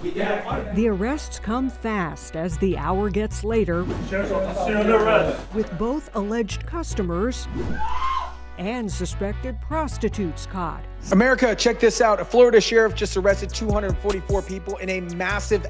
The arrests come fast as the hour gets later, with both alleged customers and suspected prostitutes caught. America, check this out. A Florida sheriff just arrested 244 people in a massive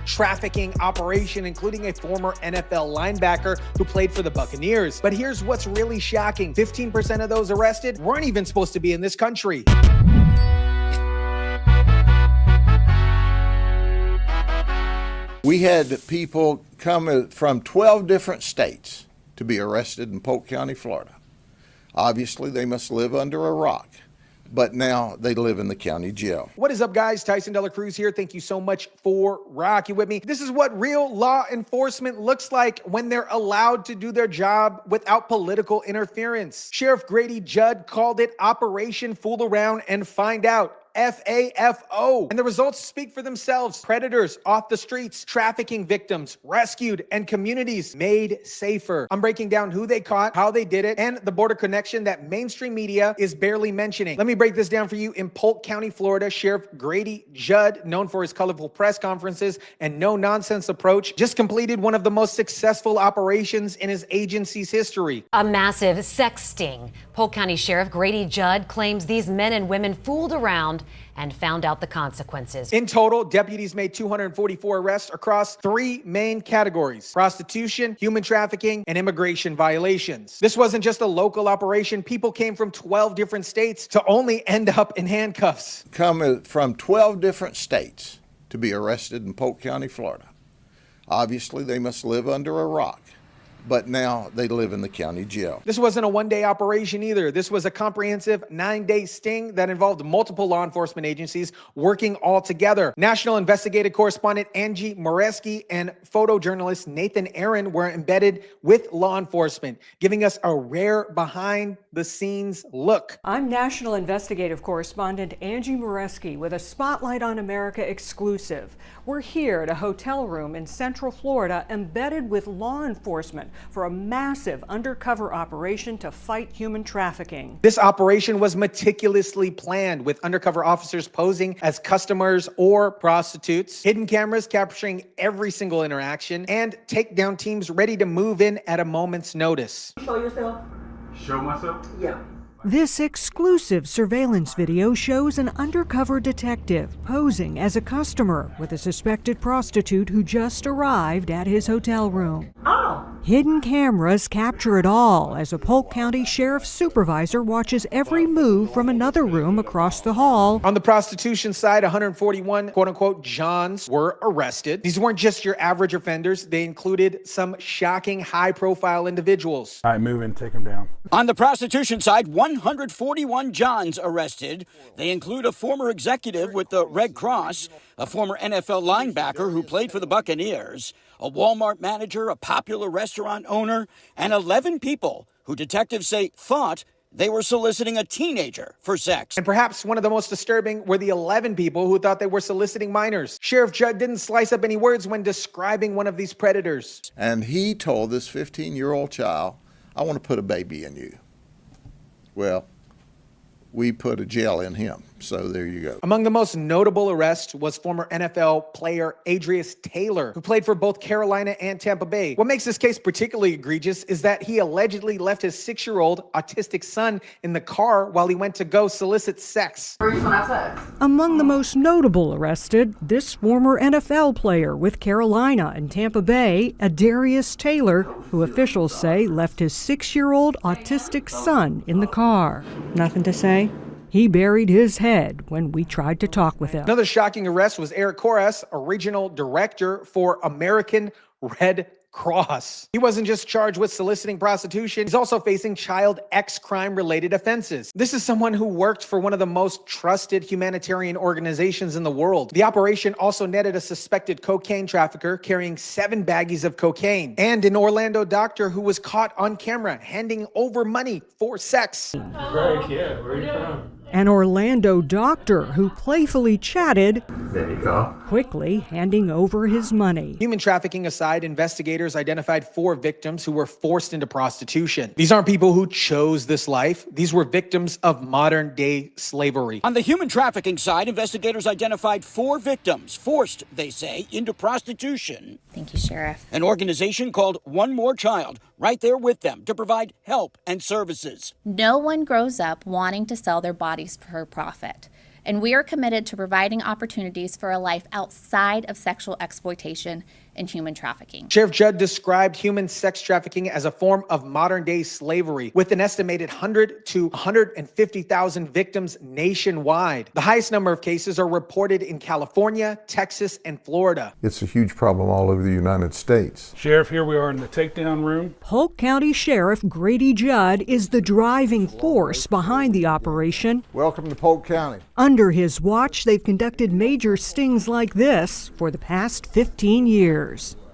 trafficking operation, including a former NFL linebacker who played for the Buccaneers. But here's what's really shocking. 15% of those arrested weren't even supposed to be in this country. We had people come from 12 different states to be arrested in Polk County, Florida. Obviously, they must live under a rock, but now they live in the county jail. What is up, guys? Tyson Dela Cruz here. Thank you so much for rocking with me. This is what real law enforcement looks like when they're allowed to do their job without political interference. Sheriff Grady Judd called it Operation Fool Around and Find Out. FAFO. And the results speak for themselves. Predators off the streets, trafficking victims rescued, and communities made safer. I'm breaking down who they caught, how they did it, and the border connection that mainstream media is barely mentioning. Let me break this down for you. In Polk County, Florida, Sheriff Grady Judd, known for his colorful press conferences and no-nonsense approach, just completed one of the most successful operations in his agency's history. A massive sex sting. Polk County Sheriff Grady Judd claims these men and women fooled around and found out the consequences. In total, deputies made 244 arrests across three main categories: prostitution, human trafficking, and immigration violations. This wasn't just a local operation. People came from 12 different states to only end up in handcuffs. Come from 12 different states to be arrested in Polk County, Florida. Obviously, they must live under a rock, but now they live in the county jail. This wasn't a one-day operation either. This was a comprehensive 9-day sting that involved multiple law enforcement agencies working all together. National investigative correspondent Angie Moreski and photojournalist Nathan Aaron were embedded with law enforcement, giving us a rare behind-the-scenes look. I'm National investigative correspondent Angie Moreski with a Spotlight on America exclusive. We're here at a hotel room in Central Florida embedded with law enforcement for a massive undercover operation to fight human trafficking. This operation was meticulously planned, with undercover officers posing as customers or prostitutes, hidden cameras capturing every single interaction, and takedown teams ready to move in at a moment's notice. Show yourself. Show myself? Yeah. This exclusive surveillance video shows an undercover detective posing as a customer with a suspected prostitute who just arrived at his hotel room. Oh. Hidden cameras capture it all as a Polk County Sheriff's supervisor watches every move from another room across the hall. On the prostitution side, 141 quote-unquote Johns were arrested. These weren't just your average offenders. They included some shocking high-profile individuals. All right, move in, take him down. On the prostitution side, 141 Johns arrested. They include a former executive with the Red Cross, a former NFL linebacker who played for the Buccaneers, a Walmart manager, a popular restaurant owner, and 11 people who detectives say thought they were soliciting a teenager for sex. And perhaps one of the most disturbing were the 11 people who thought they were soliciting minors. Sheriff Judd didn't slice up any words when describing one of these predators. And he told this 15-year-old child, "I want to put a baby in you." Well, we put a gel in him, so there you go. Among the most notable arrests was former NFL player Adarius Taylor, who played for both Carolina and Tampa Bay. What makes this case particularly egregious is that he allegedly left his 6-year-old autistic son in the car while he went to go solicit sex. Among the most notable arrested, this former NFL player with Carolina and Tampa Bay, Adarius Taylor, who officials say left his 6-year-old autistic son in the car. Nothing to say? He buried his head when we tried to talk with him. Another shocking arrest was Eric Corass, a regional director for American Red Cross. He wasn't just charged with soliciting prostitution, he's also facing child crime-related offenses. This is someone who worked for one of the most trusted humanitarian organizations in the world. The operation also netted a suspected cocaine trafficker carrying 7 baggies of cocaine, and an Orlando doctor who was caught on camera handing over money for sex. Greg, yeah, where are you from? an Orlando doctor who playfully chatted, There you go. quickly handing over his money. Human trafficking aside, investigators identified 4 victims who were forced into prostitution. These aren't people who chose this life. These were victims of modern-day slavery. On the human trafficking side, investigators identified 4 victims forced, they say, into prostitution. Thank you, Sheriff. An organization called One More Child, right there with them to provide help and services. No one grows up wanting to sell their bodies for profit, and we are committed to providing opportunities for a life outside of sexual exploitation and human trafficking. Sheriff Judd described human sex trafficking as a form of modern-day slavery, with an estimated 100 to 150,000 victims nationwide. The highest number of cases are reported in California, Texas, and Florida. It's a huge problem all over the United States. Sheriff, here we are in the takedown room. Polk County Sheriff Grady Judd is the driving force behind the operation. Welcome to Polk County. Under his watch, they've conducted major stings like this for the past 15 years.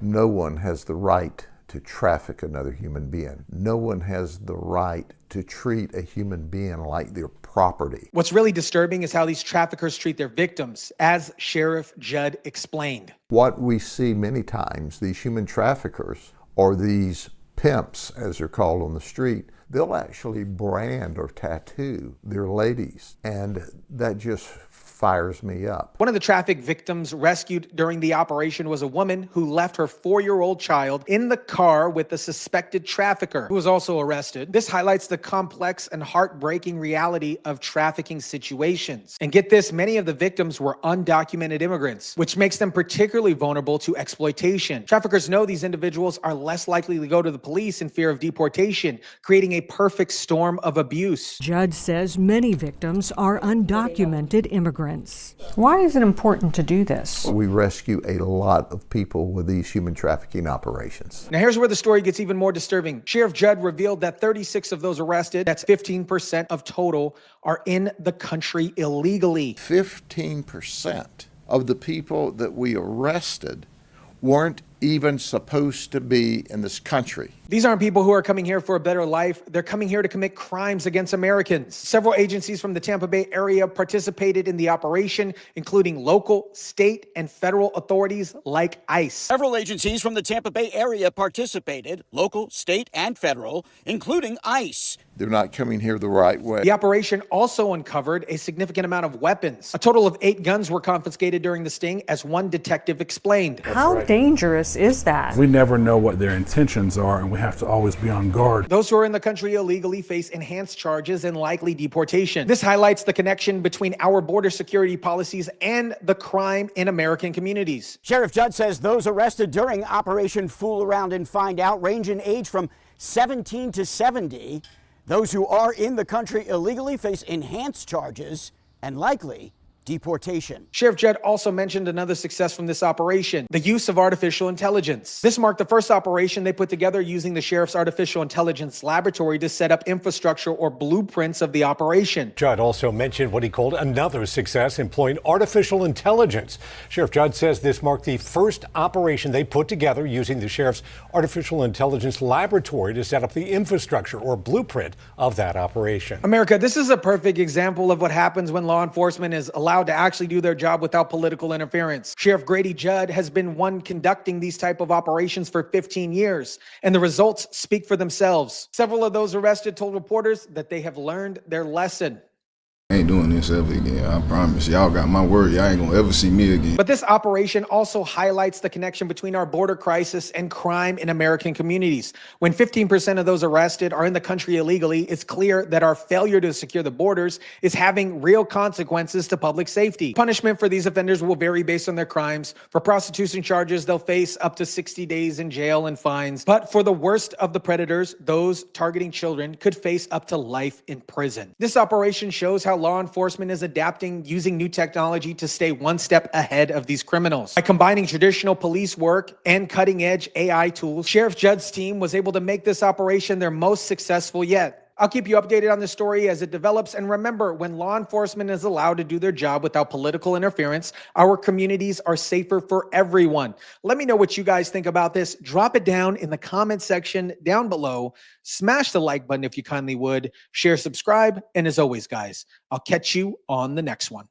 No one has the right to traffic another human being. No one has the right to treat a human being like their property. What's really disturbing is how these traffickers treat their victims, as Sheriff Judd explained. What we see many times, these human traffickers or these pimps, as they're called on the street, they'll actually brand or tattoo their ladies, and that just fires me up. One of the traffic victims rescued during the operation was a woman who left her 4-year-old child in the car with the suspected trafficker, who was also arrested. This highlights the complex and heartbreaking reality of trafficking situations. And get this, many of the victims were undocumented immigrants, which makes them particularly vulnerable to exploitation. Traffickers know these individuals are less likely to go to the police in fear of deportation, creating a perfect storm of abuse. Judd says many victims are undocumented immigrants. Why is it important to do this? We rescue a lot of people with these human trafficking operations. Now here's where the story gets even more disturbing. Sheriff Judd revealed that 36 of those arrested, that's 15% of total, are in the country illegally. 15% of the people that we arrested weren't even supposed to be in this country. These aren't people who are coming here for a better life. They're coming here to commit crimes against Americans. Several agencies from the Tampa Bay area participated in the operation, including local, state, and federal authorities like ICE. Several agencies from the Tampa Bay area participated, local, state, and federal, including ICE. They're not coming here the right way. The operation also uncovered a significant amount of weapons. A total of 8 guns were confiscated during the sting, as one detective explained. How dangerous is that? We never know what their intentions are, and we have to always be on guard. Those who are in the country illegally face enhanced charges and likely deportation. This highlights the connection between our border security policies and the crime in American communities. Sheriff Judd says those arrested during Operation Fool Around and Find Out range in age from 17 to 70. Those who are in the country illegally face enhanced charges and likely deportation. Sheriff Judd also mentioned another success from this operation, the use of artificial intelligence. This marked the first operation they put together using the Sheriff's Artificial Intelligence Laboratory to set up infrastructure or blueprints of the operation. Judd also mentioned what he called another success, employing artificial intelligence. Sheriff Judd says this marked the first operation they put together using the Sheriff's Artificial Intelligence Laboratory to set up the infrastructure or blueprint of that operation. America, this is a perfect example of what happens when law enforcement is allowed to actually do their job without political interference. Sheriff Grady Judd has been one conducting these type of operations for 15 years, and the results speak for themselves. Several of those arrested told reporters that they have learned their lesson. I ain't doing this ever again, I promise. Y'all got my word, y'all ain't gonna ever see me again. But this operation also highlights the connection between our border crisis and crime in American communities. When 15% of those arrested are in the country illegally, it's clear that our failure to secure the borders is having real consequences to public safety. Punishment for these offenders will vary based on their crimes. For prostitution charges, they'll face up to 60 days in jail and fines. But for the worst of the predators, those targeting children could face up to life in prison. This operation shows how law enforcement is adapting using new technology to stay one step ahead of these criminals. By combining traditional police work and cutting-edge AI tools, Sheriff Judd's team was able to make this operation their most successful yet. I'll keep you updated on this story as it develops. And remember, when law enforcement is allowed to do their job without political interference, our communities are safer for everyone. Let me know what you guys think about this. Drop it down in the comment section down below. Smash the like button if you kindly would. Share, subscribe. And as always, guys, I'll catch you on the next one.